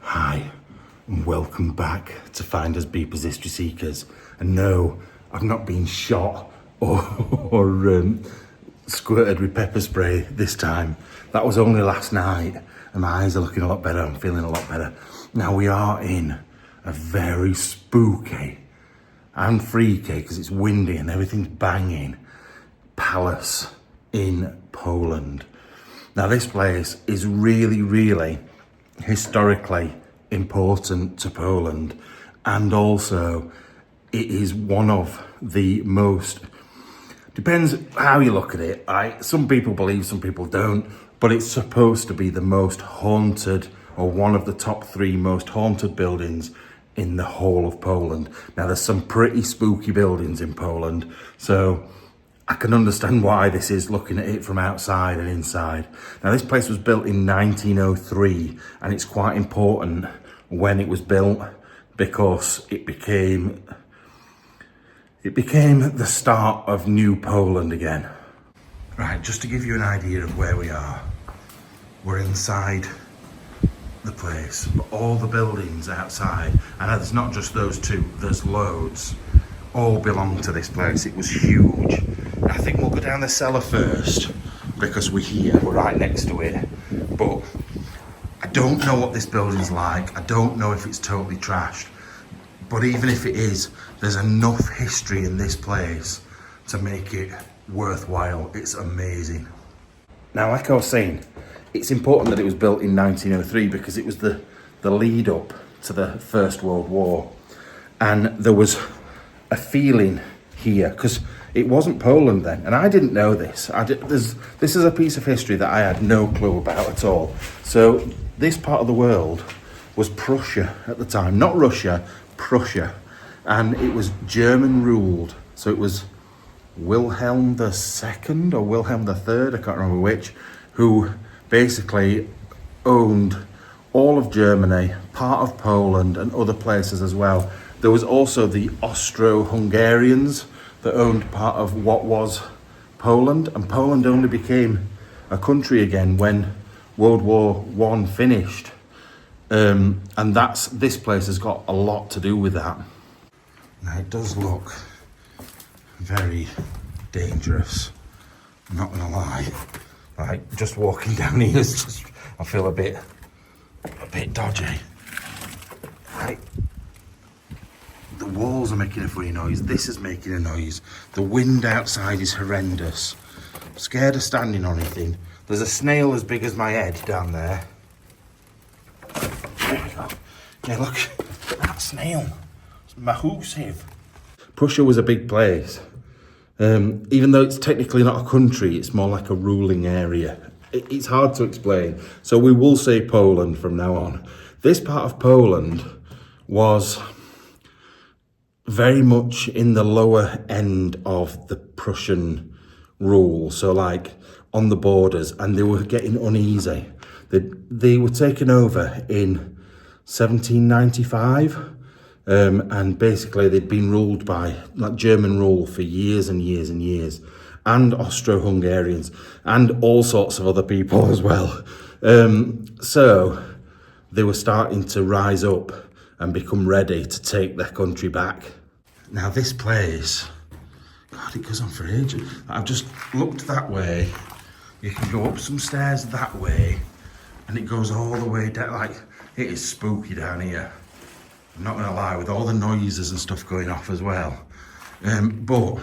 Hi, and welcome back to Finders Beepers History Seekers. And no, I've not been shot or squirted with pepper spray this time. That was only last night, and my eyes are looking a lot better. I'm feeling a lot better. Now we are in a very spooky and freaky, because it's windy and everything's banging, palace in Poland. Now this place is really historically important to Poland, and also it is one of the most, depends how you look at it, some people believe, some people don't, but it's supposed to be the most haunted, or one of the top 3 most haunted buildings in the whole of Poland. Now there's some pretty spooky buildings in Poland, so I can understand why this is, looking at it from outside and inside. Now this place was built in 1903, and it's quite important when it was built because it became the start of New Poland again. Right, just to give you an idea of where we are, we're inside the place, but all the buildings outside, and there's not just those 2, there's loads, all belong to this place. It was huge. I think we'll go down the cellar first because we're here, we're right next to it. But I don't know what this building's like. I don't know if it's totally trashed. But even if it is, there's enough history in this place to make it worthwhile. It's amazing. Now, like I was saying, it's important that it was built in 1903 because it was the lead up to the First World War. And there was a feeling here, because it wasn't Poland then, and I didn't know this. This is a piece of history that I had no clue about at all. So this part of the world was Prussia at the time, not Russia, Prussia, and it was German ruled. So it was Wilhelm II or Wilhelm III, I can't remember which, who basically owned all of Germany, part of Poland and other places as well. There was also the Austro-Hungarians that owned part of what was Poland, and Poland only became a country again when World War I finished. And this place has got a lot to do with that. Now it does look very dangerous, I'm not gonna lie. Like, just walking down here is just, I feel a bit dodgy. Right. The walls are making a funny noise. This is making a noise. The wind outside is horrendous. I'm scared of standing on anything. There's a snail as big as my head down there. There we go. Yeah, look, that snail. It's massive. Prussia was a big place. Even though it's technically not a country, it's more like a ruling area. It's hard to explain. So we will say Poland from now on. This part of Poland was very much in the lower end of the Prussian rule, so like on the borders, and they were getting uneasy. They were taken over in 1795, and basically they'd been ruled by like German rule for years and years and years, and Austro-Hungarians, and all sorts of other people as well. So they were starting to rise up and become ready to take their country back. Now this place, God, it goes on for ages. I've just looked that way. You can go up some stairs that way, and it goes all the way down. Like, it is spooky down here. I'm not gonna lie, with all the noises and stuff going off as well. What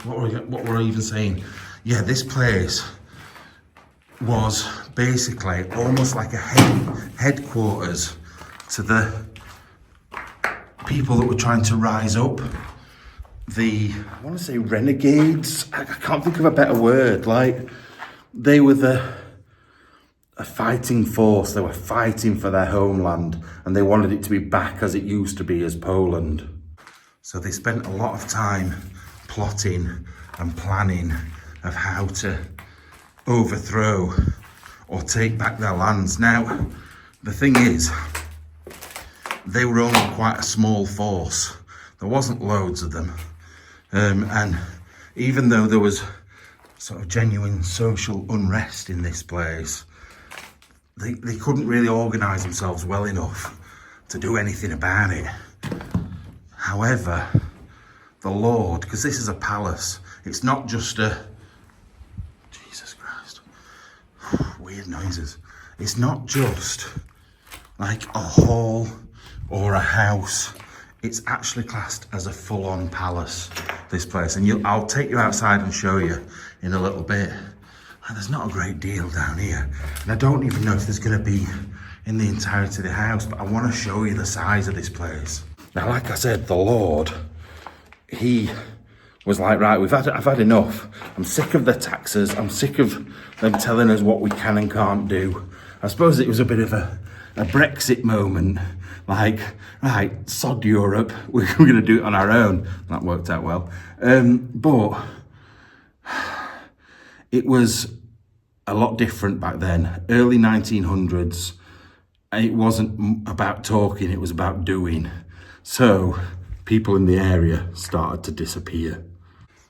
were I even saying? Yeah, this place was basically almost like a headquarters to the people that were trying to rise up. I want to say renegades. I can't think of a better word. Like, they were a fighting force. They were fighting for their homeland, and they wanted it to be back as it used to be as Poland. So they spent a lot of time plotting and planning of how to overthrow or take back their lands. Now, the thing is, they were only quite a small force. There wasn't loads of them. And even though there was sort of genuine social unrest in this place, they couldn't really organise themselves well enough to do anything about it. However, the Lord, because this is a palace, it's not just a, Jesus Christ, weird noises. It's not just like a hall or a house. It's actually classed as a full-on palace, this place. And I'll take you outside and show you in a little bit. And there's not a great deal down here. And I don't even know if there's gonna be in the entirety of the house, but I wanna show you the size of this place. Now, like I said, the Lord, he was like, right, I've had enough. I'm sick of the taxes. I'm sick of them telling us what we can and can't do. I suppose it was a bit of a Brexit moment. Like, right, sod Europe, we're going to do it on our own. That worked out well. But it was a lot different back then. Early 1900s, it wasn't about talking, it was about doing. So people in the area started to disappear.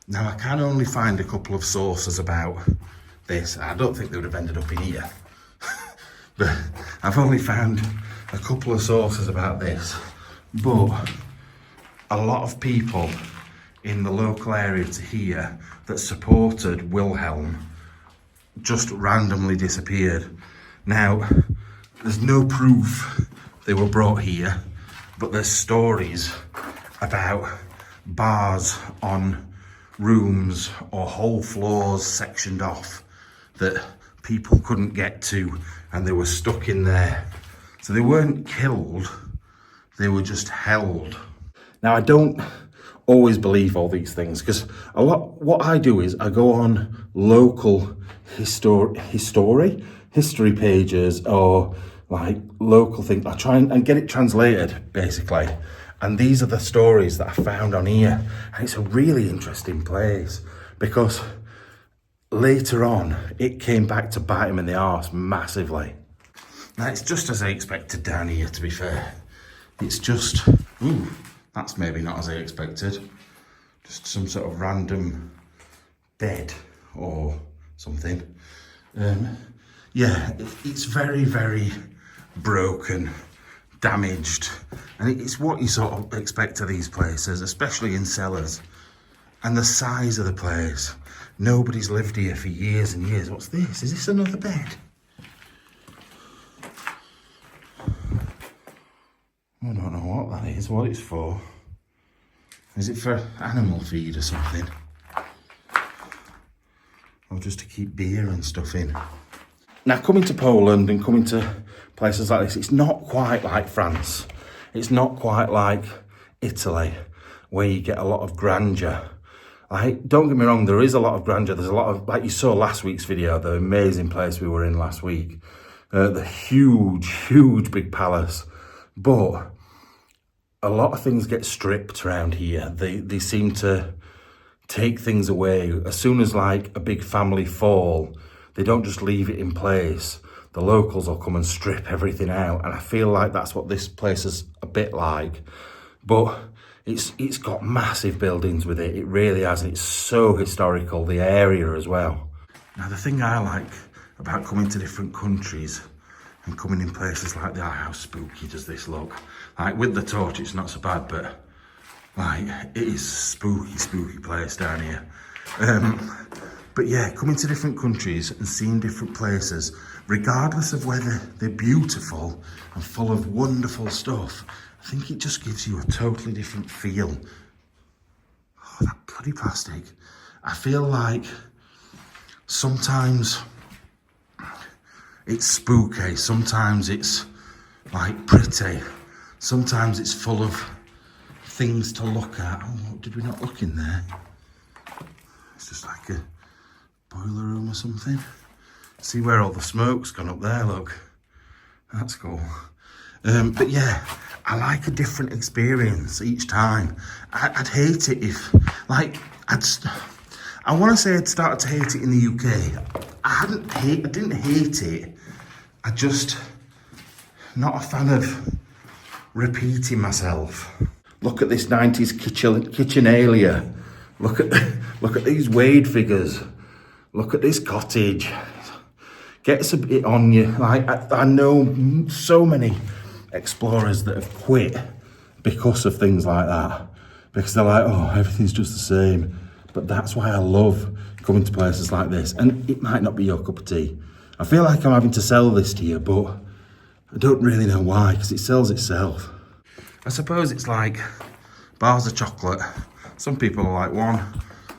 Now, I can only find a couple of sources about this. I don't think they would have ended up in here. But I've only found a couple of sources about this. But a lot of people in the local area to here that supported Wilhelm just randomly disappeared. Now, there's no proof they were brought here, but there's stories about bars on rooms or whole floors sectioned off that people couldn't get to, and they were stuck in there. So they weren't killed, they were just held. Now, I don't always believe all these things, because what I do is I go on local history pages, or like local things. I try and get it translated, basically. And these are the stories that I found on here. And it's a really interesting place, because later on, it came back to bite him in the arse massively. Now, it's just as I expected down here, to be fair. It's just, ooh, that's maybe not as I expected. Just some sort of random bed or something. Yeah, it's very, very broken, damaged. And it's what you sort of expect of these places, especially in cellars. And the size of the place. Nobody's lived here for years and years. What's this? Is this another bed? I don't know what that is, what it's for. Is it for animal feed or something? Or just to keep beer and stuff in? Now, coming to Poland and coming to places like this, it's not quite like France. It's not quite like Italy, where you get a lot of grandeur. Like, don't get me wrong, there is a lot of grandeur. There's a lot of, like you saw last week's video, the amazing place we were in last week. The huge big palace. But a lot of things get stripped around here. They seem to take things away. As soon as like a big family fall, they don't just leave it in place. The locals will come and strip everything out. And I feel like that's what this place is a bit like. But it's got massive buildings with it. It really has. It's so historical, the area as well. Now, the thing I like about coming to different countries and coming in places like that, how spooky does this look? Like, with the torch, it's not so bad, but like, it is spooky place down here. But yeah, coming to different countries and seeing different places, regardless of whether they're beautiful and full of wonderful stuff, I think it just gives you a totally different feel. Oh, that bloody plastic. I feel like sometimes it's spooky, sometimes it's like pretty, sometimes it's full of things to look at. Oh, did we not look in there? It's just like a boiler room or something. See where all the smoke's gone up there, look. That's cool. But yeah, I like a different experience each time. I'd hate it if, like, I want to say I'd started to hate it in the UK. I didn't hate it. I just, not a fan of repeating myself. Look at this 90s kitchenalia. Look at these Wade figures. Look at this cottage. gets a bit on you. Like, I know so many explorers that have quit because of things like that. Because they're like, oh, everything's just the same. But that's why I love coming to places like this. And it might not be your cup of tea. I feel like I'm having to sell this to you, but I don't really know why, because it sells itself. I suppose it's like bars of chocolate. Some people like one,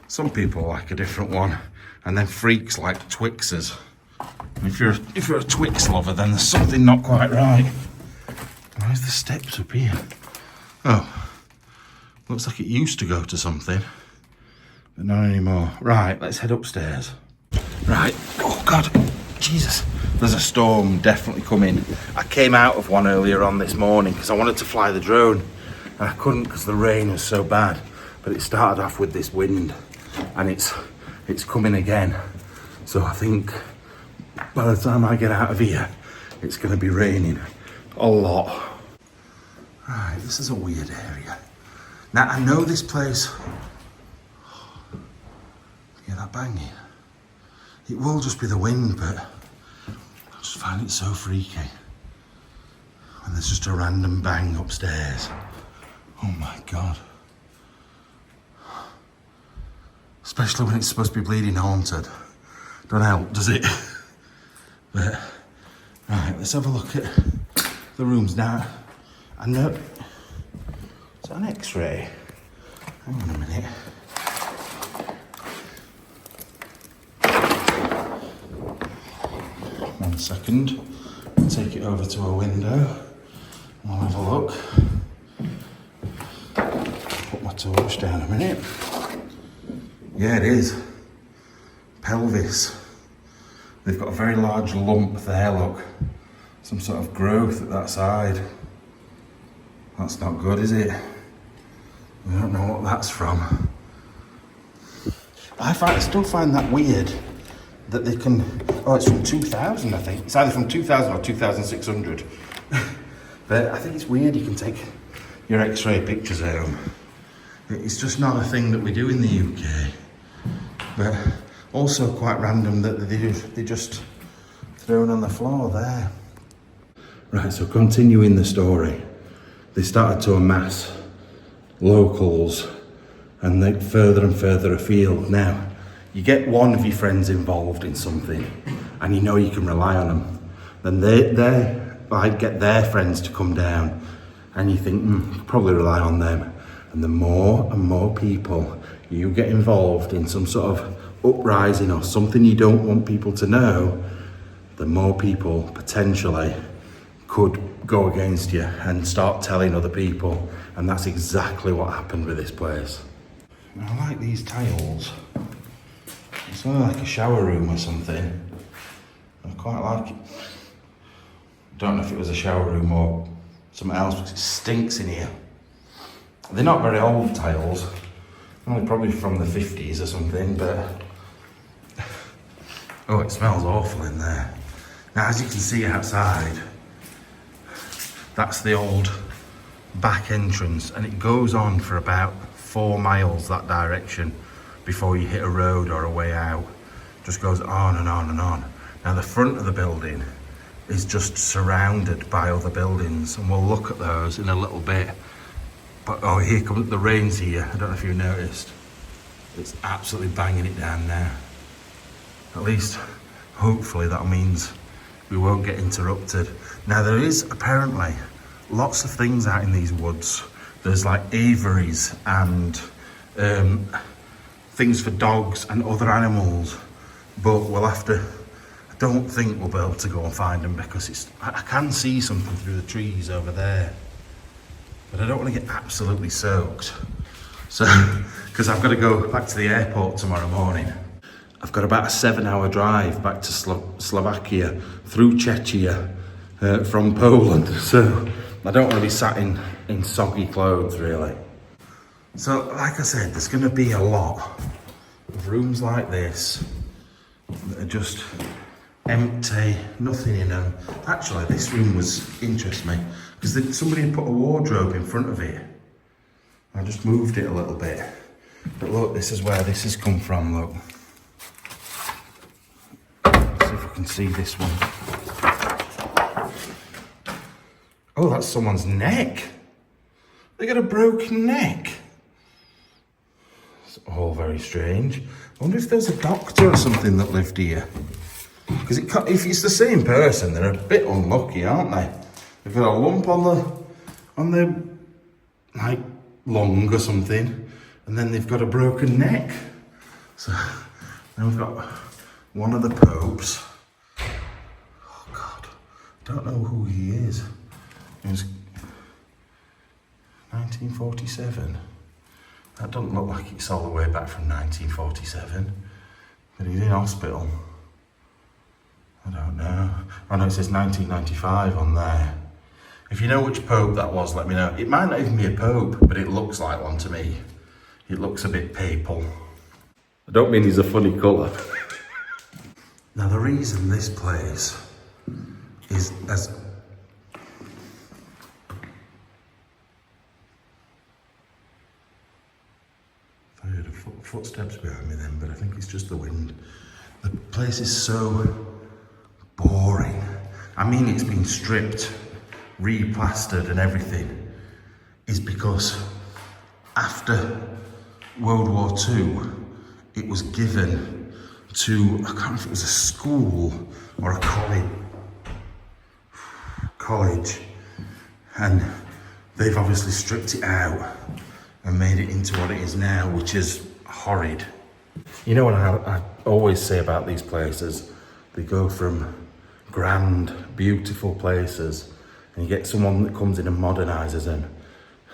some people like a different one, and then freaks like Twixers. And if you're a Twix lover, then there's something not quite right. Where's the steps up here? Oh, looks like it used to go to something, but not anymore. Right, let's head upstairs. Right, oh God, Jesus. There's a storm definitely coming. I came out of one earlier on this morning because I wanted to fly the drone, and I couldn't because the rain was so bad. But it started off with this wind, and it's coming again. So I think by the time I get out of here, it's going to be raining a lot. Right, this is a weird area. Now I know this place. Hear that banging? It will just be the wind, but I just find it so freaky. And there's just a random bang upstairs. Oh my God. Especially when it's supposed to be bleeding haunted. Don't help, does it? But, right, let's have a look at the rooms now. I know, is that an X-ray? Hang on a minute. One second, I'll take it over to a window. I'll have a look. Put my torch down a minute. Yeah, it is. Pelvis. They've got a very large lump there, look. Some sort of growth at that side. That's not good, is it? I don't know what that's from. I still find that weird that they can, oh, it's from 2000, I think. It's either from 2000 or 2600. But I think it's weird you can take your X-ray pictures home. It's just not a thing that we do in the UK. But also quite random that they're just thrown on the floor there. Right, so continuing the story, they started to amass locals and they further and further afield. Now, you get one of your friends involved in something and you know you can rely on them, then they like get their friends to come down and you think, probably rely on them. And the more and more people you get involved in some sort of uprising or something you don't want people to know, the more people potentially could go against you and start telling other people. And that's exactly what happened with this place. I like these tiles. It's only like a shower room or something. I quite like it. Don't know if it was a shower room or something else, because it stinks in here. They're not very old tiles. Probably from the 50s or something, but oh, it smells awful in there. Now, as you can see outside, that's the old back entrance, and it goes on for about 4 miles that direction before you hit a road or a way out. Just goes on and on and on. Now, the front of the building is just surrounded by other buildings, and we'll look at those in a little bit. But oh, here comes the rain's here. I don't know if you noticed. It's absolutely banging it down now. At least, hopefully, that means we won't get interrupted. Now, there is apparently lots of things out in these woods. There's like aviaries and things for dogs and other animals. But we'll have to, I don't think we'll be able to go and find them because I can see something through the trees over there. But I don't want to get absolutely soaked. So, because I've got to go back to the airport tomorrow morning. I've got about a 7-hour drive back to Slovakia through Czechia from Poland. So I don't want to be sat in soggy clothes, really. So, like I said, there's going to be a lot of rooms like this that are just empty, nothing in them. Actually, this room interests me because somebody had put a wardrobe in front of it. I just moved it a little bit. But look, this is where this has come from, look. See if we can see this one. Oh, that's someone's neck. They got a broken neck. It's all very strange. I wonder if there's a doctor or something that lived here. Because if it's the same person, they're a bit unlucky, aren't they? They've got a lump on their like lung or something, and then they've got a broken neck. So now we've got one of the popes. Oh God, don't know who he is. It was 1947. That doesn't look like it's all the way back from 1947, but he's in hospital. I don't know. I know it says 1995 on there. If you know which pope that was, let me know. It might not even be a pope, but it looks like one to me. It looks a bit papal. I don't mean he's a funny colour. Now the reason this place is as... I heard footsteps behind me then, but I think it's just the wind. The place is so boring. I mean, it's been stripped, replastered and everything, is because after World War II, it was given to, I can't remember if it was a school or a college, and they've obviously stripped it out and made it into what it is now, which is horrid. You know what I always say about these places? They go from grand, beautiful places, and you get someone that comes in and modernises them.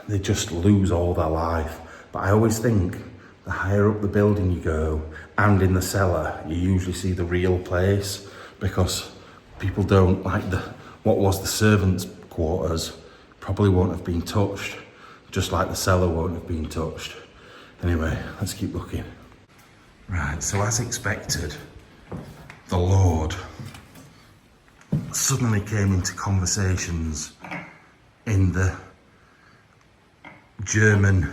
They just lose all their life. But I always think the higher up the building you go, and in the cellar, you usually see the real place, because people don't like what was the servants' quarters probably won't have been touched, just like the cellar won't have been touched. Anyway, let's keep looking. Right, so as expected, the Lord suddenly came into conversations in the German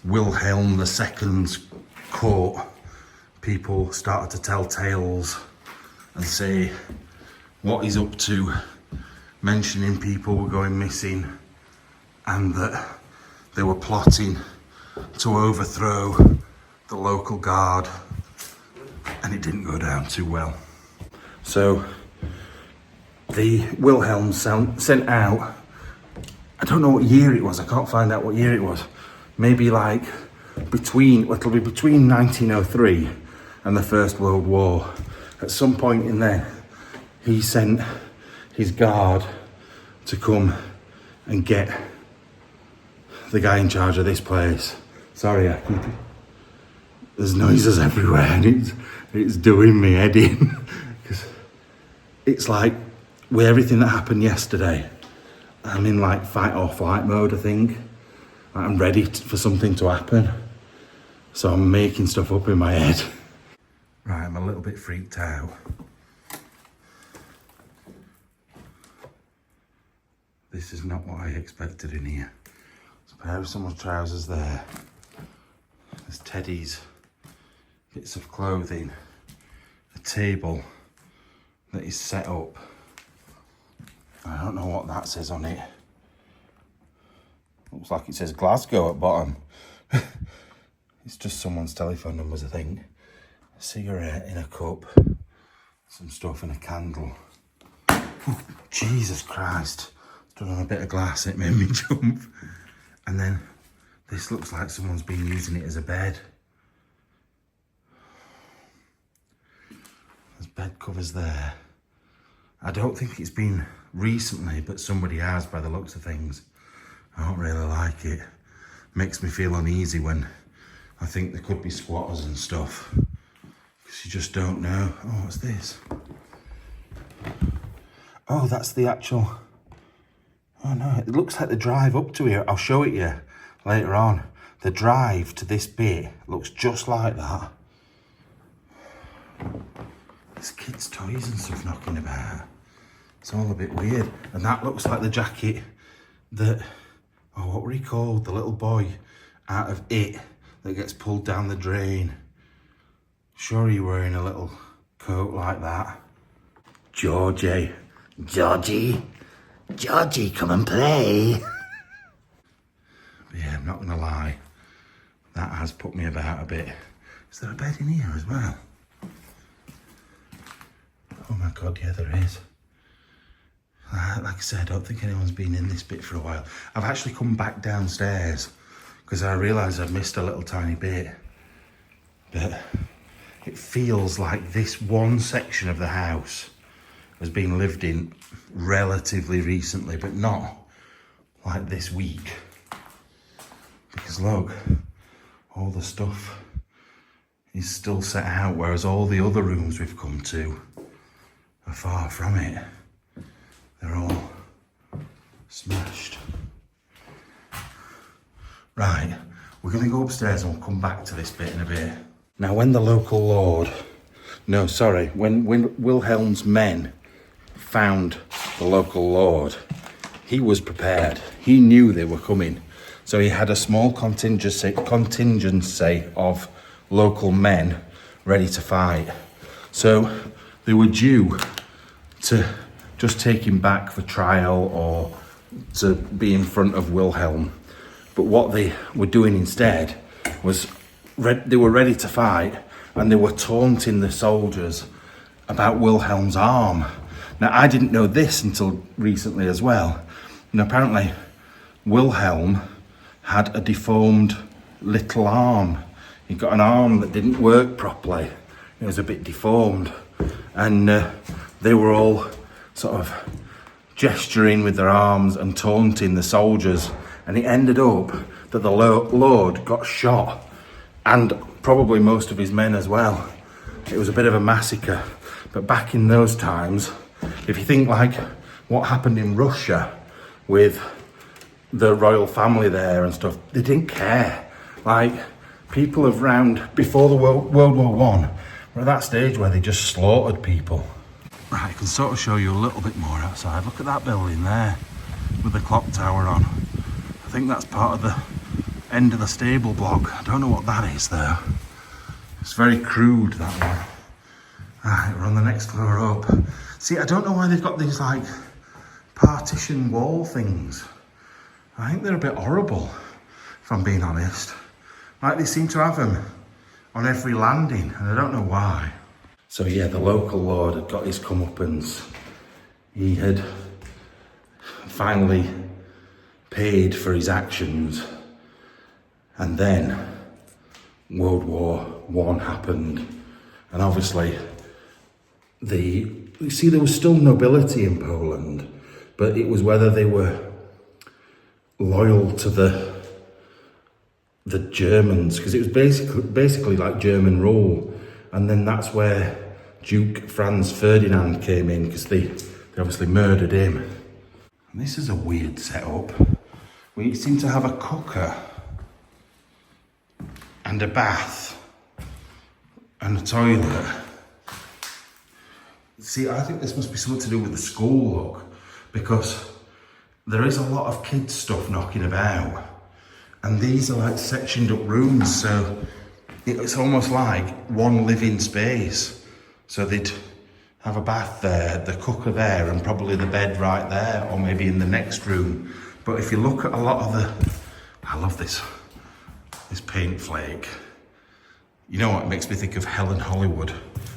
Wilhelm II's court. People started to tell tales and say what he's up to, mentioning people were going missing and that they were plotting to overthrow the local guard, and it didn't go down too well. So the Wilhelm sent out, I don't know what year it was, I can't find out what year it was, maybe like it'll be between 1903 and the First World War. At some point in there, he sent his guard to come and get the guy in charge of this place. Sorry, there's noises everywhere and it's doing me head in. Because it's like, with everything that happened yesterday, I'm in like fight or flight mode, I think. I'm ready for something to happen. So I'm making stuff up in my head. Right, I'm a little bit freaked out. This is not what I expected in here. There's a pair of someone's trousers there. There's teddies, bits of clothing, a table that is set up. I don't know what that says on it. Looks like it says Glasgow at bottom. It's just someone's telephone numbers, I think. A cigarette in a cup, some stuff and a candle. Oh, Jesus Christ. Stood on a bit of glass, it made me jump. And then this looks like someone's been using it as a bed. There's bed covers there. I don't think it's been recently, but somebody has by the looks of things. I don't really like it. Makes me feel uneasy when I think there could be squatters and stuff. Because you just don't know. Oh, what's this? Oh, that's the actual... Oh no, it looks like the drive up to here. I'll show it you later on. The drive to this bit looks just like that. There's kids' toys and stuff knocking about. It's all a bit weird. And that looks like the jacket that, oh, what were he called? The little boy out of It that gets pulled down the drain. Sure, you're wearing a little coat like that. Georgie, come and play. Yeah, I'm not gonna lie, that has put me about a bit. Is there a bed in here as well? Oh my God, yeah, there is. Like I said, I don't think anyone's been in this bit for a while. I've actually come back downstairs because I realised I've missed a little tiny bit. But it feels like this one section of the house has been lived in relatively recently, but not like this week. Because look, all the stuff is still set out, whereas all the other rooms we've come to are far from it. They're all smashed. Right, we're gonna go upstairs and we'll come back to this bit in a bit. Now, when the local lord, when Wilhelm's men found the local lord, he was prepared. He knew they were coming. So he had a small contingency of local men ready to fight. So they were due to just take him back for trial or to be in front of Wilhelm. But what they were doing instead was they were ready to fight, and they were taunting the soldiers about Wilhelm's arm. Now, I didn't know this until recently as well. And apparently Wilhelm had a deformed little arm. He got an arm that didn't work properly. It was a bit deformed. And they were all sort of gesturing with their arms and taunting the soldiers. And it ended up that the Lord got shot, and probably most of his men as well. It was a bit of a massacre. But back in those times, if you think like what happened in Russia with the royal family there and stuff, they didn't care. Like, people around before the World War One were at that stage where they just slaughtered people. Right, I can sort of show you a little bit more outside. Look at that building there with the clock tower on. I think that's part of the end of the stable block. I don't know what that is though. It's very crude, that one. Right, we're on the next floor up. See, I don't know why they've got these like partition wall things. I think they're a bit horrible, if I'm being honest. Like, they seem to have them on every landing, and I don't know why. So yeah, the local lord had got his comeuppance. He had finally paid for his actions. And then World War One happened. And obviously, there was still nobility in Poland, but it was whether they were loyal to the Germans, because it was basically like German rule. And then that's where Duke Franz Ferdinand came in, because they obviously murdered him. And this is a weird setup. We seem to have a cooker and a bath and a toilet. See, I think this must be something to do with the school look, because there is a lot of kids stuff knocking about, and these are like sectioned up rooms, so it's almost like one living space. So they'd have a bath there, the cooker there, and probably the bed right there, or maybe in the next room. But if you look at a lot of I love this paint flake. You know what, it makes me think of Helen Hollywood.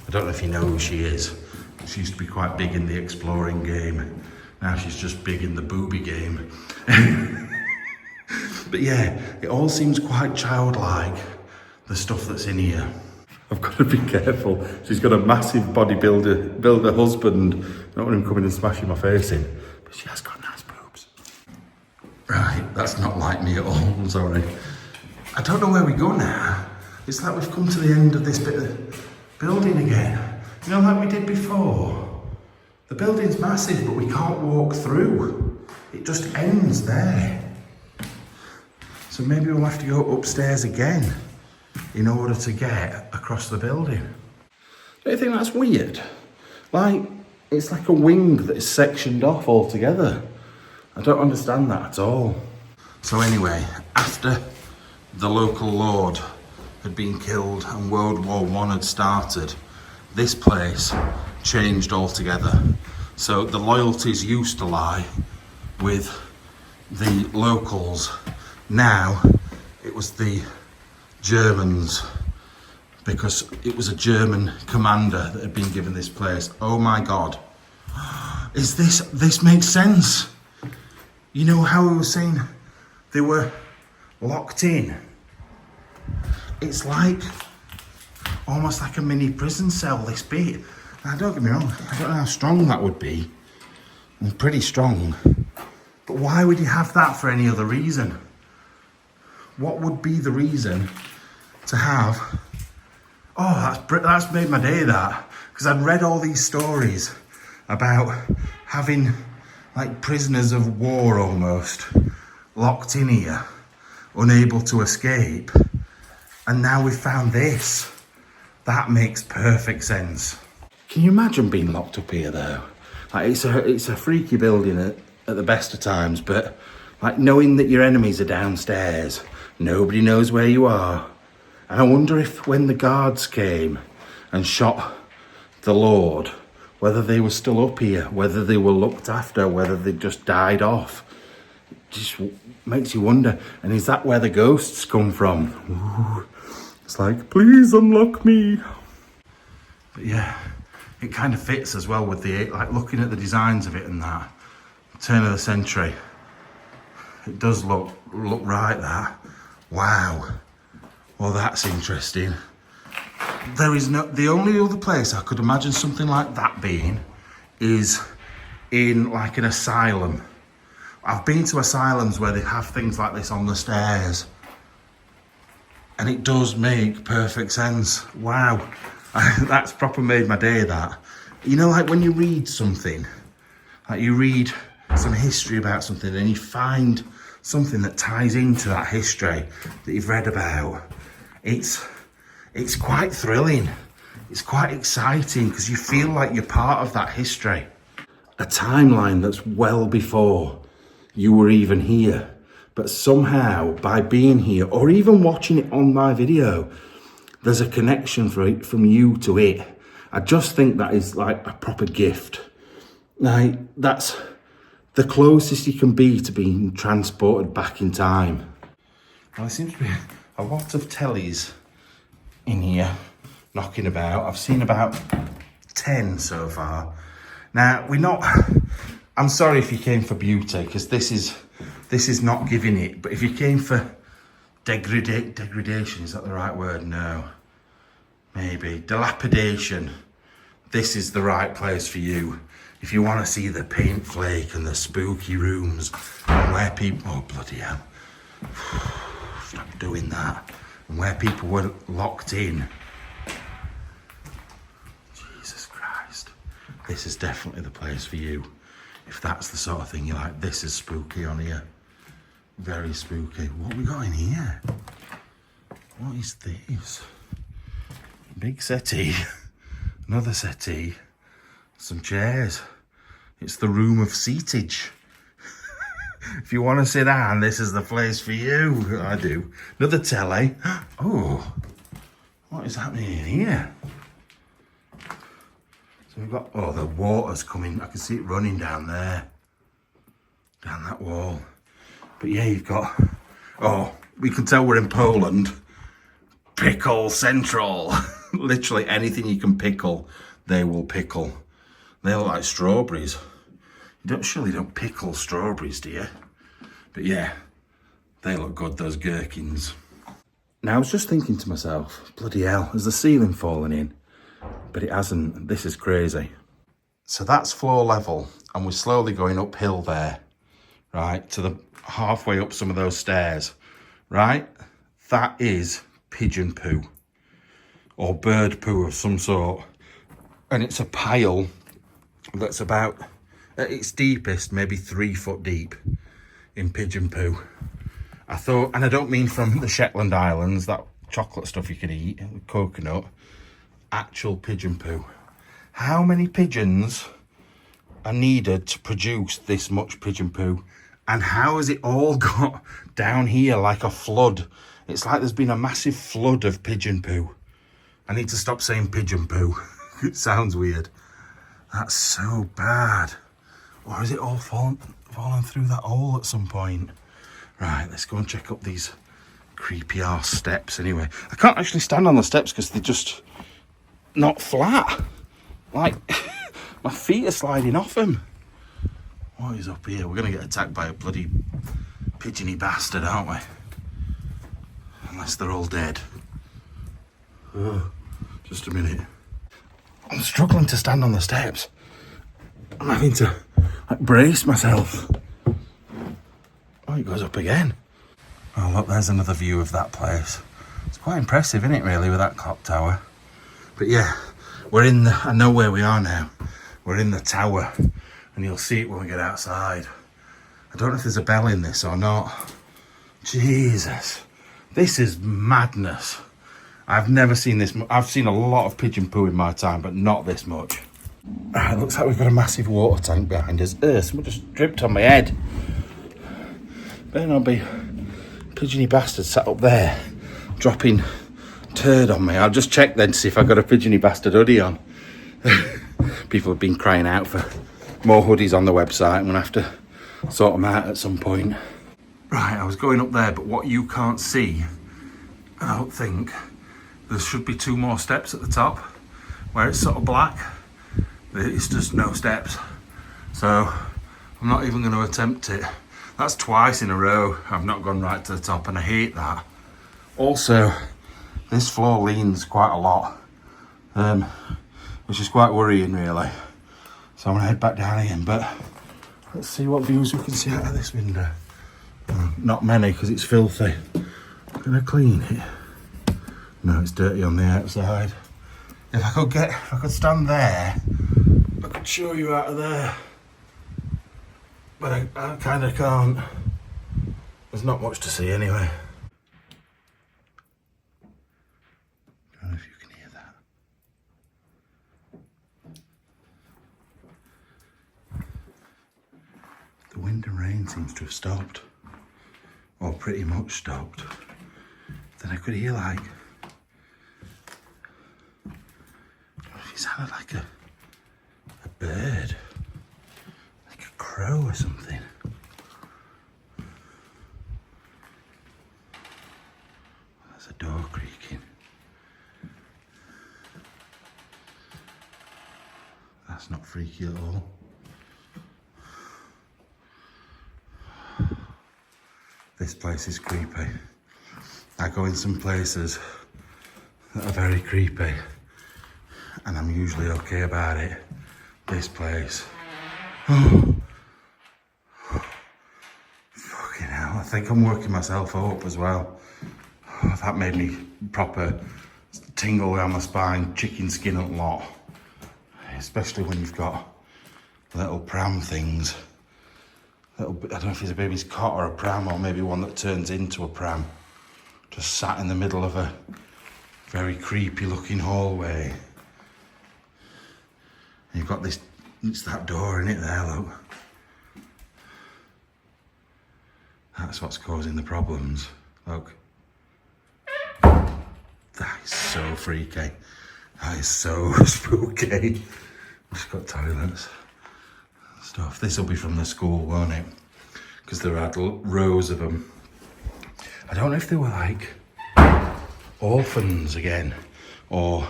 I don't know if you know who she is. She used to be quite big in the exploring game. Now she's just big in the booby game. But yeah, it all seems quite childlike, the stuff that's in here. I've got to be careful. She's got a massive bodybuilder husband. I don't want him coming and smashing my face in. But she has got nice boobs. Right, that's not like me at all, I'm sorry. I don't know where we go now. It's like we've come to the end of this bit of building again. You know, like we did before. The building's massive, but we can't walk through. It just ends there. So maybe we'll have to go upstairs again in order to get across the building. Don't you think that's weird? Like, it's like a wing that is sectioned off altogether. I don't understand that at all. So anyway, after the local lord had been killed and World War One had started, this place changed altogether. So the loyalties used to lie with the locals. Now it was the Germans, because it was a German commander that had been given this place. Oh my God. This makes sense. You know how we were saying they were locked in? It's like, almost like a mini prison cell, this bit. Now don't get me wrong, I don't know how strong that would be. It's pretty strong. But why would you have that for any other reason? What would be the reason to have... Oh, that's made my day, that. Because I'd read all these stories about having like prisoners of war almost locked in here, unable to escape. And now we've found this. That makes perfect sense. Can you imagine being locked up here though? Like it's a freaky building at the best of times, but like knowing that your enemies are downstairs, nobody knows where you are. And I wonder if when the guards came and shot the Lord, whether they were still up here, whether they were looked after, whether they just died off. It just makes you wonder. And is that where the ghosts come from? Ooh. It's like, please unlock me. But yeah, it kind of fits as well with the, like looking at the designs of it and that, turn of the century. It does look right, that. Wow. Well, that's interesting. There is the only other place I could imagine something like that being is in like an asylum. I've been to asylums where they have things like this on the stairs. And it does make perfect sense. Wow. That's proper made my day, that. You know, like when you read something, like you read some history about something and you find something that ties into that history that you've read about. It's quite thrilling. It's quite exciting because you feel like you're part of that history. A timeline that's well before you were even here. But somehow, by being here, or even watching it on my video, there's a connection from you to it. I just think that is like a proper gift. Like, that's the closest you can be to being transported back in time. Now, there seems to be a lot of tellies in here knocking about. I've seen about 10 so far. Now, I'm sorry if you came for beauty, because this is not giving it. But if you came for degradation, is that the right word? No. Maybe. Dilapidation. This is the right place for you. If you want to see the paint flake and the spooky rooms and where people... Oh, bloody hell. Stop doing that. And where people were locked in. Jesus Christ. This is definitely the place for you. If that's the sort of thing you like. This is spooky on here. Very spooky. What we got in here? What is this? Big settee. Another settee. Some chairs. It's the room of seatage. If you want to sit down, this is the place for you. I do. Another telly. Oh, what is happening in here? So we've got, oh, the water's coming. I can see it running down there. Down that wall. But yeah, you've got, oh, we can tell we're in Poland. Pickle Central. Literally anything you can pickle, they will pickle. They look like strawberries. You surely don't pickle strawberries, do you? But yeah, they look good, those gherkins. Now I was just thinking to myself, bloody hell, has the ceiling fallen in? But it hasn't. This is crazy. So that's floor level, and we're slowly going uphill there, right? To the halfway up some of those stairs, right? That is pigeon poo or bird poo of some sort. And it's a pile that's about, at its deepest, maybe 3 foot deep in pigeon poo. I thought, and I don't mean from the Shetland Islands, that chocolate stuff you could eat with coconut, actual pigeon poo. How many pigeons are needed to produce this much pigeon poo? And how has it all got down here like a flood? It's like there's been a massive flood of pigeon poo. I need to stop saying pigeon poo. It sounds weird. That's so bad. Or is it all fallen through that hole at some point? Right, let's go and check up these creepy arse steps anyway. I can't actually stand on the steps because they're just not flat. Like, my feet are sliding off them. What is up here? We're going to get attacked by a bloody pigeony bastard, aren't we? Unless they're all dead. Oh, just a minute. I'm struggling to stand on the steps. I'm having to like brace myself. Oh, it goes up again. Oh look, there's another view of that place. It's quite impressive, isn't it, really, with that clock tower? But yeah, we're in the, I know where we are now. We're in the tower, and you'll see it when we get outside. I don't know if there's a bell in this or not. Jesus, this is madness. I've never seen this. I've seen a lot of pigeon poo in my time, but not this much. Right, looks like we've got a massive water tank behind us. Someone just dripped on my head. Better not be pigeony bastard sat up there dropping turd on me. I'll just check then to see if I've got a pigeony bastard hoodie on. People have been crying out for more hoodies on the website. I'm going to have to sort them out at some point. Right, I was going up there, but what you can't see, I don't think, there should be 2 more steps at the top where it's sort of black. It's just no steps. So I'm not even going to attempt it. That's twice in a row I've not gone right to the top, and I hate that. Also, this floor leans quite a lot, which is quite worrying really. So I'm going to head back down again, but let's see what views we can see out of this window. Not many because it's filthy. I'm going to clean it. No, it's dirty on the outside. If I could stand there, I could show you out of there. But I kind of can't. There's not much to see anyway. I don't know if you can hear that. The wind and rain seems to have stopped. Or pretty much stopped. Then I could hear like, I don't know if it sounded like a bird. Like a crow or something. There's a door creaking. That's not freaky at all. This place is creepy. I go in some places that are very creepy and I'm usually okay about it. This place. Oh. Fucking hell, I think I'm working myself up as well. Oh, that made me proper tingle down my spine, chicken skin up lot. Especially when you've got little pram things. I don't know if it's a baby's cot or a pram, or maybe one that turns into a pram. Just sat in the middle of a very creepy looking hallway. And you've got this, it's that door in it there, look. That's what's causing the problems, look. That is so freaky. That is so spooky. Just got toilets. Stuff. This will be from the school, won't it? Because there are rows of them. I don't know if they were like orphans again, or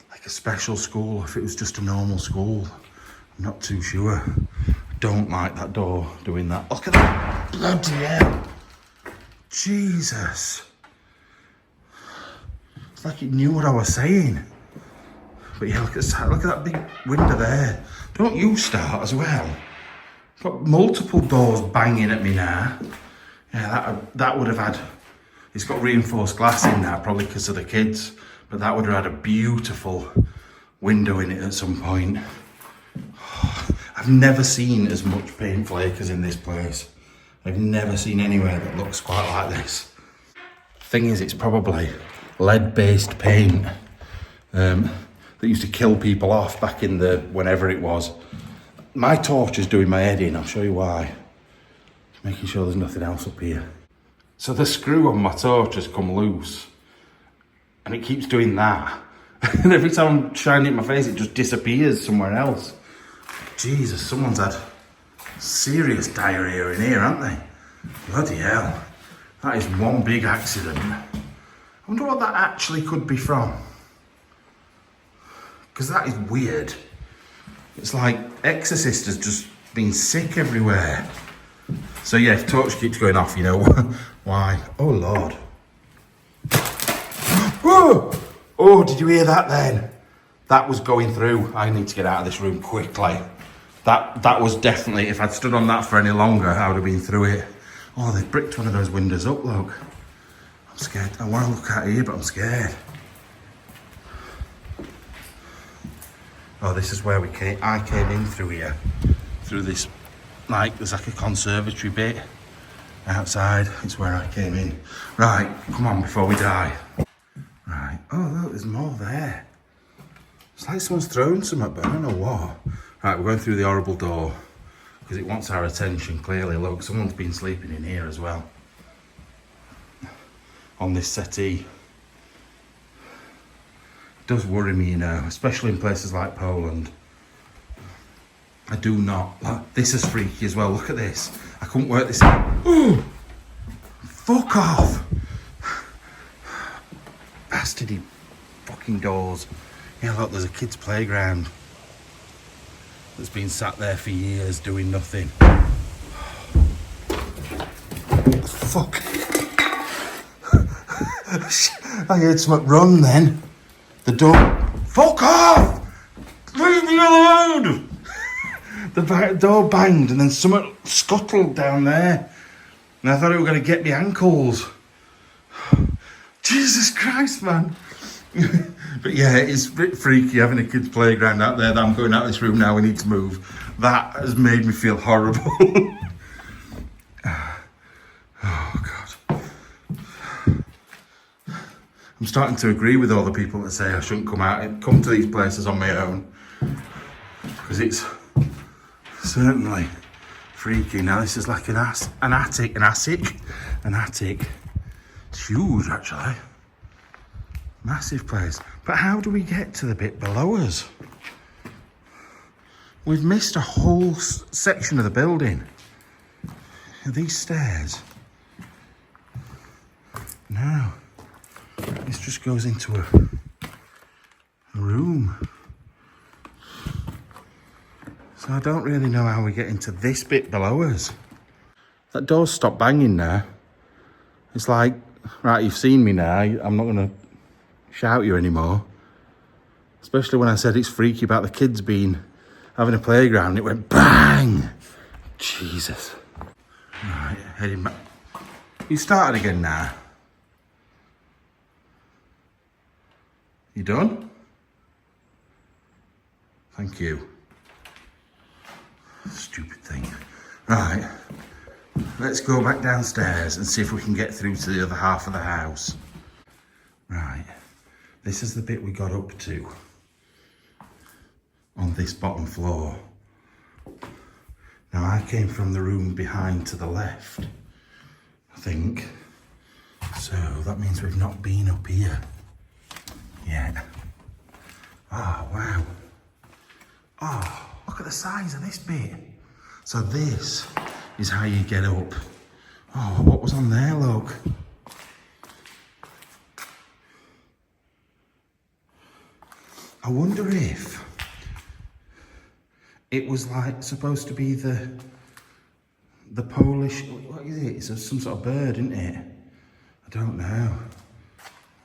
like a special school, if it was just a normal school. I'm not too sure. I don't like that door doing that. Look at that, bloody hell. Jesus. It's like it knew what I was saying. But yeah, look at that big window there. Don't you start as well? Got multiple doors banging at me now. Yeah, that would have had, it's got reinforced glass in there, probably because of the kids, but that would have had a beautiful window in it at some point. I've never seen as much paint flakers in this place. I've never seen anywhere that looks quite like this. Thing is, it's probably lead-based paint. That used to kill people off back in the, whenever it was. My torch is doing my head in, I'll show you why. Just making sure there's nothing else up here. So the screw on my torch has come loose and and it keeps doing that. And every time I'm shining it in my face, it just disappears somewhere else. Jesus, someone's had serious diarrhea in here, haven't they? Bloody hell. That is one big accident. I wonder what that actually could be from. Because that is weird. It's like Exorcist has just been sick everywhere. So yeah, if torch keeps going off, you know why. Oh Lord. Whoa! Oh, did you hear that then? That was going through. I need to get out of this room quickly. That was definitely, if I'd stood on that for any longer, I would have been through it. Oh, they've bricked one of those windows up, look. I'm scared. I want to look out here, but I'm scared. Oh, this is where I came in through here. Through this, there's like a conservatory bit outside. It's where I came in. Right, come on before we die. Right, oh look, there's more there. It's like someone's thrown something, but I don't know what. Right, we're going through the horrible door because it wants our attention, clearly. Look, someone's been sleeping in here as well. On this settee. It does worry me, you know, especially in places like Poland. I do not. This is freaky as well. Look at this. I couldn't work this out. Ooh, fuck off. Bastardy fucking doors. Yeah, look, there's a kid's playground that's been sat there for years doing nothing. Fuck. I heard something run then. The door. Fuck off! Leave me alone! The door banged and then something scuttled down there. And I thought it was going to get me ankles. Jesus Christ, man. But yeah, it's a bit freaky having a kid's playground out there. That I'm going out of this room now, we need to move. That has made me feel horrible. Oh, God. I'm starting to agree with all the people that say I shouldn't come to these places on my own. Because it's certainly freaky. Now this is like an attic. It's huge, actually. Massive place. But how do we get to the bit below us? We've missed a whole section of the building. These stairs. No. This just goes into a room. So I don't really know how we get into this bit below us. That door's stopped banging now. It's like, right, you've seen me now. I'm not going to shout you anymore. Especially when I said it's freaky about the kids having a playground. It went bang! Jesus. Right, heading back. You started again now. You done? Thank you. Stupid thing. Right. Let's go back downstairs and see if we can get through to the other half of the house. Right. This is the bit we got up to on this bottom floor. Now I came from the room behind to the left, I think. So that means we've not been up here yet. Oh, wow. Oh, look at the size of this bit. So this is how you get up. Oh, what was on there, look? I wonder if it was like supposed to be the Polish, what is it? It's some sort of bird, isn't it? I don't know.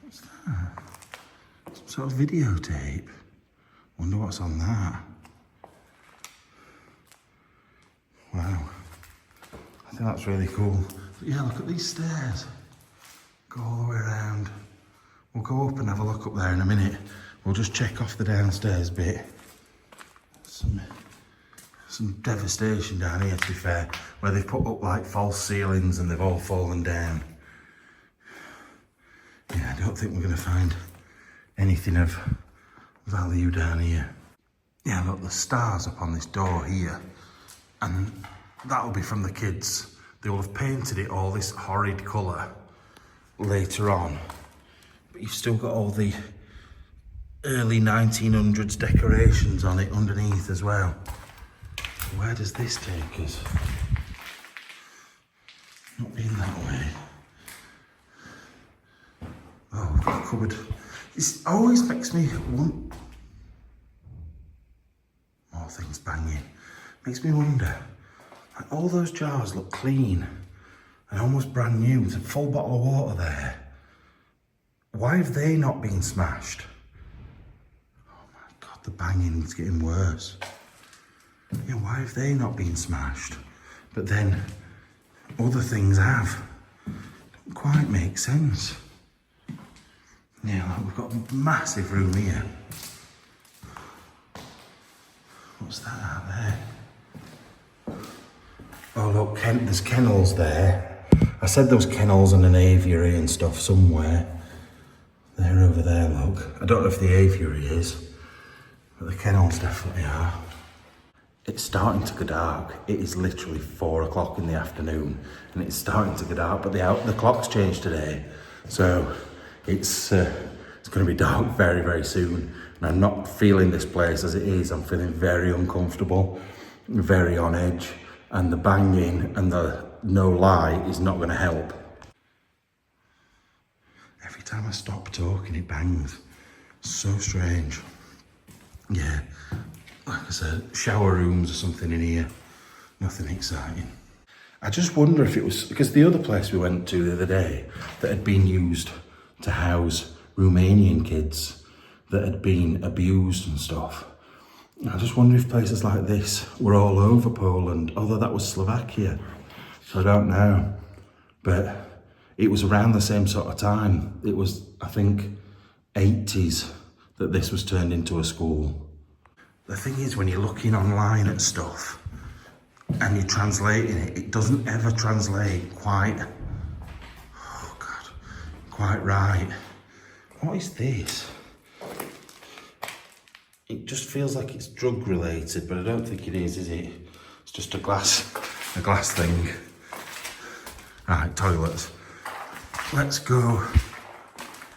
What's that? Some sort of videotape. Wonder what's on that. Wow. I think that's really cool. But yeah, look at these stairs. Go all the way around. We'll go up and have a look up there in a minute. We'll just check off the downstairs bit. Some devastation down here, to be fair, where they've put up like false ceilings and they've all fallen down. Yeah, I don't think we're going to find anything of value down here. Yeah, look, the stars up on this door here. And that'll be from the kids. They will have painted it all this horrid colour later on. But you've still got all the early 1900s decorations on it underneath as well. Where does this take us? Not been that way. Oh, we've got a cupboard. This always makes me want more things banging. Makes me wonder, like all those jars look clean and almost brand new. There's a full bottle of water there. Why have they not been smashed? Oh my God, the banging's getting worse. Yeah, why have they not been smashed? But then other things have. Don't quite make sense. Yeah, like we've got a massive room here. What's that out there? Oh look, there's kennels there. I said there was kennels and an aviary and stuff somewhere. They're over there, look. I don't know if the aviary is, but the kennels definitely are. It's starting to go dark. It is literally 4 o'clock in the afternoon and it's starting to go dark, but the clock's changed today. So it's going to be dark very, very soon. And I'm not feeling this place as it is. I'm feeling very uncomfortable, very on edge. And the banging and the no lie is not going to help. Every time I stop talking, it bangs. So strange. Yeah, like I said, shower rooms or something in here. Nothing exciting. I just wonder if it was, because the other place we went to the other day that had been used to house Romanian kids that had been abused and stuff. I just wonder if places like this were all over Poland, although that was Slovakia, so I don't know. But it was around the same sort of time. It was, I think, 80s that this was turned into a school. The thing is, when you're looking online at stuff and you're translating it, it doesn't ever translate quite, oh God, quite right. What is this? It just feels like it's drug related, but I don't think it is it? It's just a glass thing. Right, toilets. Let's go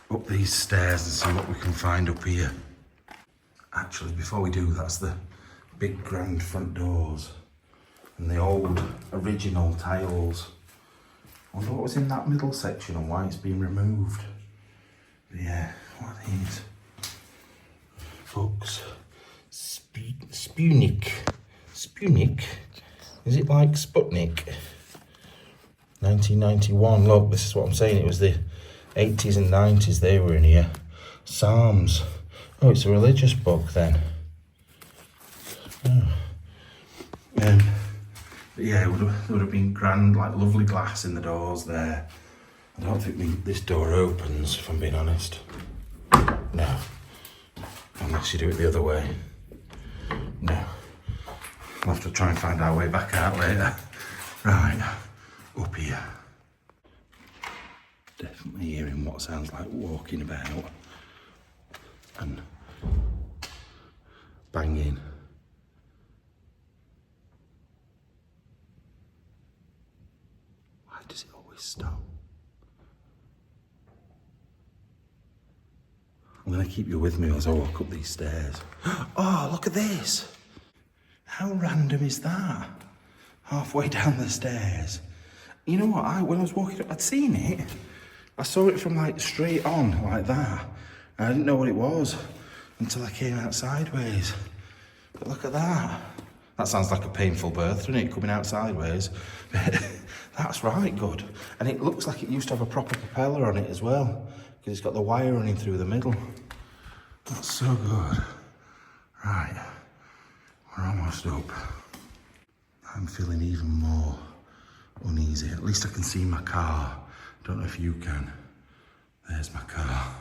up these stairs and see what we can find up here. Actually, before we do, that's the big grand front doors and the old original tiles. I wonder what was in that middle section and why it's been removed. But yeah, what are these? Books. Sputnik. Sputnik? Is it like Sputnik? 1991. Look, this is what I'm saying. It was the 80s and 90s they were in here. Psalms. Oh, it's a religious book then. Oh. But yeah, it would have been grand, like lovely glass in the doors there. I don't think this door opens, if I'm being honest. No. Unless you do it the other way. No. We'll have to try and find our way back out later. Right, up here. Definitely hearing what sounds like walking about. And banging. Why does it always stop? I'm going to keep you with me as I walk up these stairs. Oh, look at this. How random is that? Halfway down the stairs. You know what, when I was walking up, I'd seen it. I saw it from like straight on, like that. And I didn't know what it was until I came out sideways. But look at that. That sounds like a painful birth, doesn't it, coming out sideways? But that's right, good. And it looks like it used to have a proper propeller on it as well, because it's got the wire running through the middle. That's so good. Right, we're almost up. I'm feeling even more uneasy. At least I can see my car. Don't know if you can. There's my car.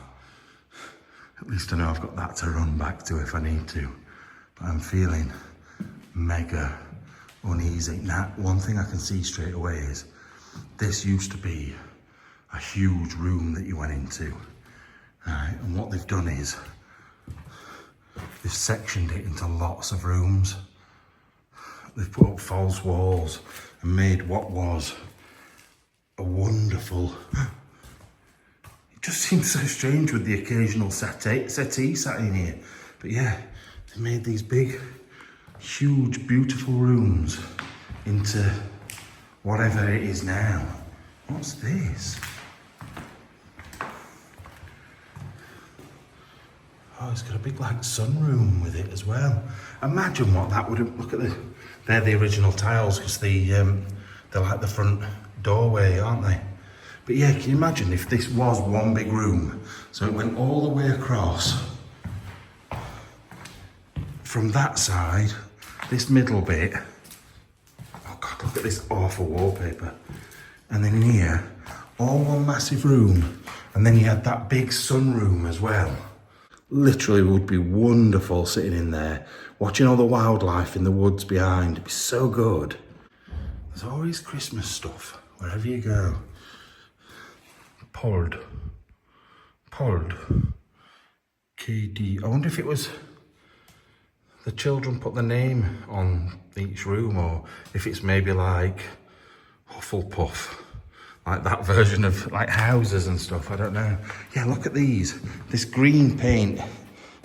At least I know I've got that to run back to if I need to. But I'm feeling mega uneasy. Now, one thing I can see straight away is this used to be a huge room that you went into. Right? And what they've done is they've sectioned it into lots of rooms. They've put up false walls and made what was a wonderful... It just seems so strange with the occasional settee sat in here. But yeah, they made these big huge, beautiful rooms into whatever it is now. What's this? Oh, it's got a big like sunroom with it as well. Imagine what that would have, look at they're the original tiles because they're like the front doorway, aren't they? But yeah, can you imagine if this was one big room? So it went all the way across from that side, this middle bit. Oh God, look at this awful wallpaper. And then in here, all one massive room. And then you had that big sunroom as well. Literally would be wonderful sitting in there, watching all the wildlife in the woods behind. It'd be so good. There's always Christmas stuff, wherever you go. Pollard. KD. I wonder if it was the children put the name on each room, or if it's maybe like Hufflepuff, like that version of like houses and stuff. I don't know. Yeah, look at these. This green paint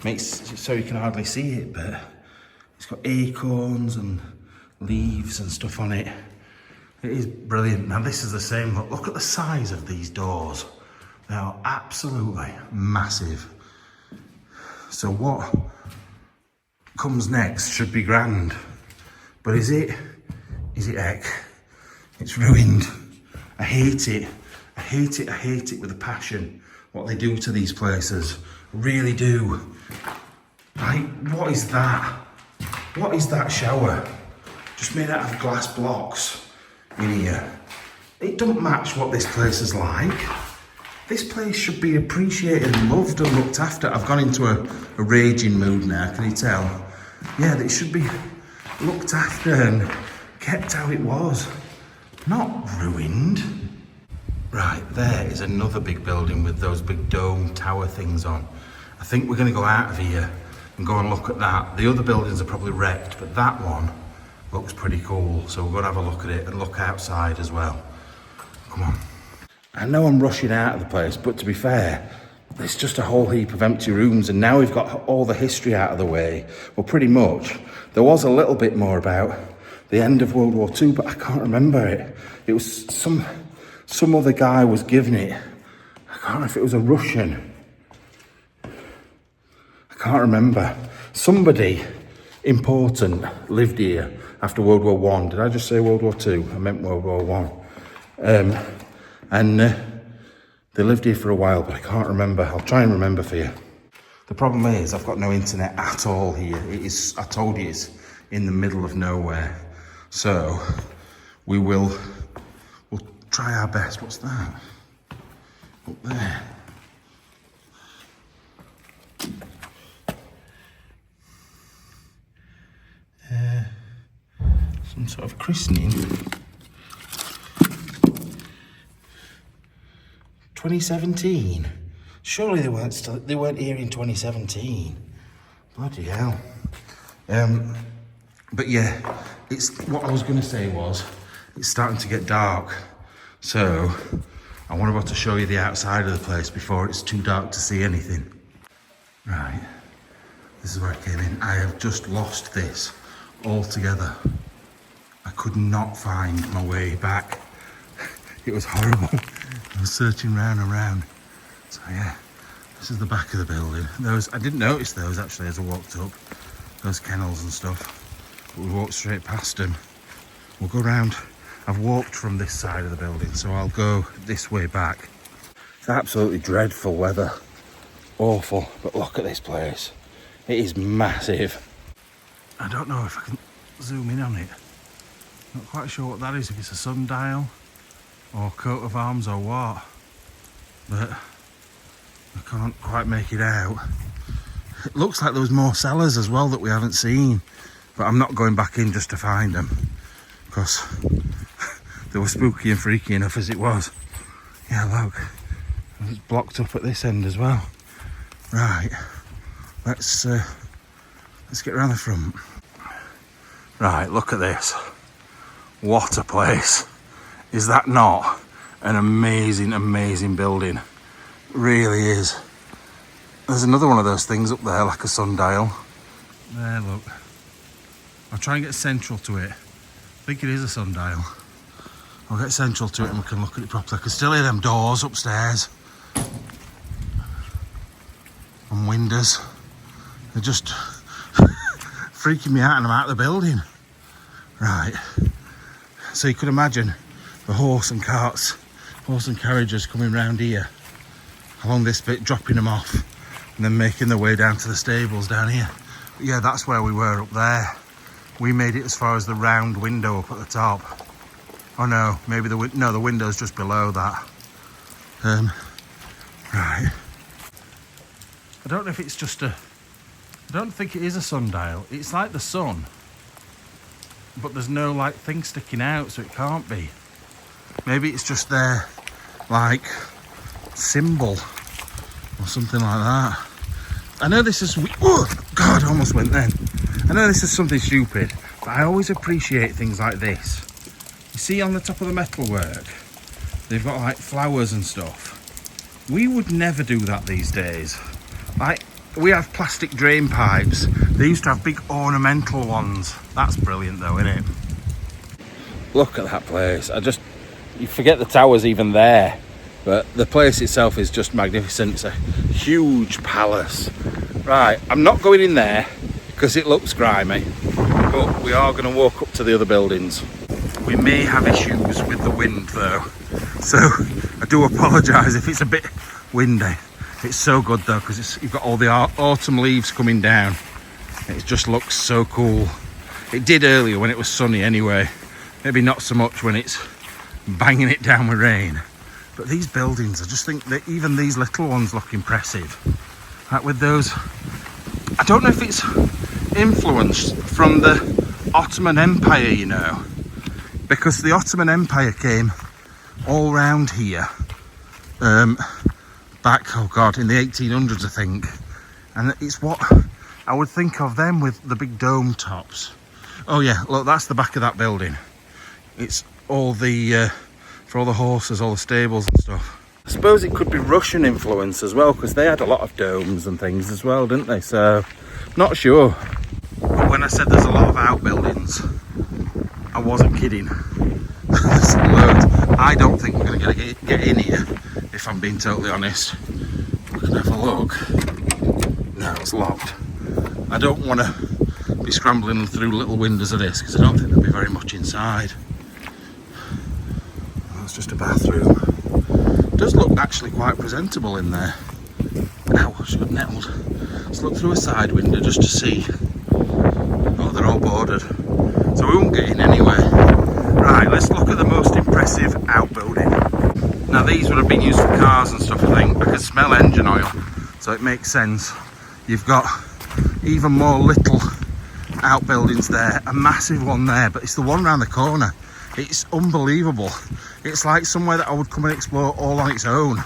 makes it so you can hardly see it, but it's got acorns and leaves and stuff on it. It is brilliant. Now this is the same look. Look at the size of these doors. They are absolutely massive. So what comes next should be grand. But is it heck? It's ruined. I hate it. I hate it with a passion. What they do to these places. I really do. Like, what is that? What is that shower? Just made out of glass blocks in here. It don't match what this place is like. This place should be appreciated and loved and looked after. I've gone into a raging mood now, can you tell? Yeah, it should be looked after and kept how it was. Not ruined. Right, there is another big building with those big dome tower things on. I think we're going to go out of here and go and look at that. The other buildings are probably wrecked, but that one looks pretty cool. So we're going to have a look at it and look outside as well. Come on. I know I'm rushing out of the place, but to be fair, it's just a whole heap of empty rooms, and now we've got all the history out of the way. Well, pretty much. There was a little bit more about the end of World War II, but I can't remember it. It was some other guy was giving it. I can't remember if it was a Russian. I can't remember. Somebody important lived here after World War I. Did I just say World War II? I meant World War I. And they lived here for a while, but I can't remember. I'll try and remember for you. The problem is I've got no internet at all here. It is, I told you, it's in the middle of nowhere. So we'll try our best. What's that? Up there. Some sort of christening. 2017. Surely they weren't here in 2017. Bloody hell. But yeah, it's what I was going to say was it's starting to get dark, so I want to be able to show you the outside of the place before it's too dark to see anything. Right, this is where I came in. I have just lost this altogether. I could not find my way back. It was horrible. I was searching round and round. So yeah, this is the back of the building. I didn't notice those actually as I walked up, those kennels and stuff. But we walked straight past them. We'll go round. I've walked from this side of the building, so I'll go this way back. It's absolutely dreadful weather. Awful, but look at this place. It is massive. I don't know if I can zoom in on it. Not quite sure what that is, if it's a sundial or coat of arms or what, but I can't quite make it out. It looks like there was more cellars as well that we haven't seen, but I'm not going back in just to find them because they were spooky and freaky enough as it was. Yeah, look, it's blocked up at this end as well. Right, let's get around the front. Right, look at this. What a place. Is that not an amazing, amazing building? It really is. There's another one of those things up there, like a sundial. There, look. I'll try and get central to it. I think it is a sundial. I'll get central to it and we can look at it properly. I can still hear them doors upstairs. And windows. They're just freaking me out and I'm out of the building. Right. So you could imagine the horse and carriages coming round here. Along this bit, dropping them off. And then making their way down to the stables down here. But yeah, that's where we were up there. We made it as far as the round window up at the top. Oh no, maybe the window's just below that. Right. I don't know if it's just I don't think it is a sundial. It's like the sun, but there's no like thing sticking out, so it can't be. Maybe it's just their like symbol or something like that. I know this is, oh God, I almost went then. I know this is something stupid, but I always appreciate things like this. You see on the top of the metalwork, they've got like flowers and stuff. We would never do that these days. Like, we have plastic drain pipes. They used to have big ornamental ones. That's brilliant though, isn't it? Look at that place. You forget the tower's even there. But the place itself is just magnificent. It's a huge palace. Right, I'm not going in there because it looks grimy. But we are going to walk up to the other buildings. We may have issues with the wind though. So I do apologise if it's a bit windy. It's so good though because you've got all the autumn leaves coming down. It just looks so cool. It did earlier when it was sunny anyway. Maybe not so much when it's banging it down with rain. But these buildings, I just think that even these little ones look impressive. Like with those, I don't know if it's influenced from the Ottoman Empire, you know, because the Ottoman Empire came all round here back, oh God, in the 1800s, I think. And it's what I would think of them with the big dome tops. Oh yeah, look, that's the back of that building. It's all the for all the horses, all the stables and stuff. I suppose it could be Russian influence as well, because they had a lot of domes and things as well, didn't they? So, not sure. But when I said there's a lot of outbuildings, I wasn't kidding. There's loads. I don't think we're going to get in here, if I'm being totally honest. We can have a look. No, it's locked. I don't want to be scrambling through little windows of this, because I don't think there'll be very much inside. It's just a bathroom. It does look actually quite presentable in there. Ow, I should have nettled. Let's look through a side window just to see. Oh, they're all boarded. So we won't get in anyway. Right, let's look at the most impressive outbuilding. Now these would have been used for cars and stuff, I think. I can smell engine oil, so it makes sense. You've got even more little outbuildings there. A massive one there, but it's the one around the corner. It's unbelievable. It's like somewhere that I would come and explore all on its own.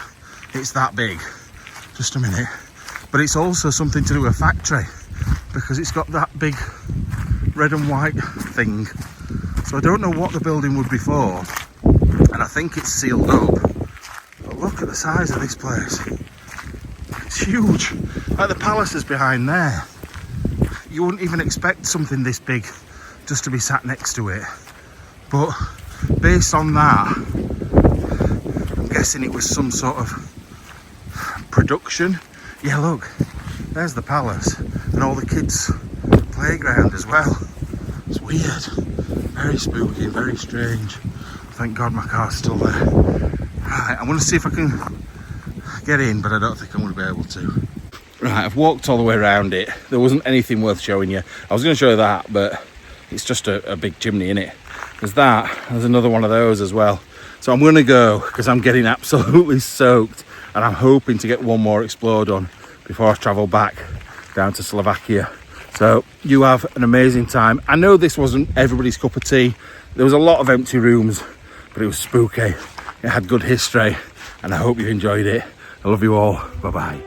It's that big. Just a minute. But it's also something to do with a factory, because it's got that big red and white thing. So I don't know what the building would be for. And I think it's sealed up. But look at the size of this place. It's huge. Like the palace is behind there. You wouldn't even expect something this big just to be sat next to it. But based on that, I'm guessing it was some sort of production. Yeah, look, there's the palace and all the kids' playground as well. It's weird, very spooky, very strange. Thank God my car's still there. Right, I'm going to see if I can get in, but I don't think I'm going to be able to. Right, I've walked all the way around it. There wasn't anything worth showing you. I was going to show you that, but it's just a big chimney in it. There's that, there's another one of those as well. So I'm going to go, because I'm getting absolutely soaked, and I'm hoping to get one more explore done before I travel back down to Slovakia. So you have an amazing time. I know this wasn't everybody's cup of tea. There was a lot of empty rooms, but it was spooky. It had good history, and I hope you enjoyed it. I love you all. Bye-bye.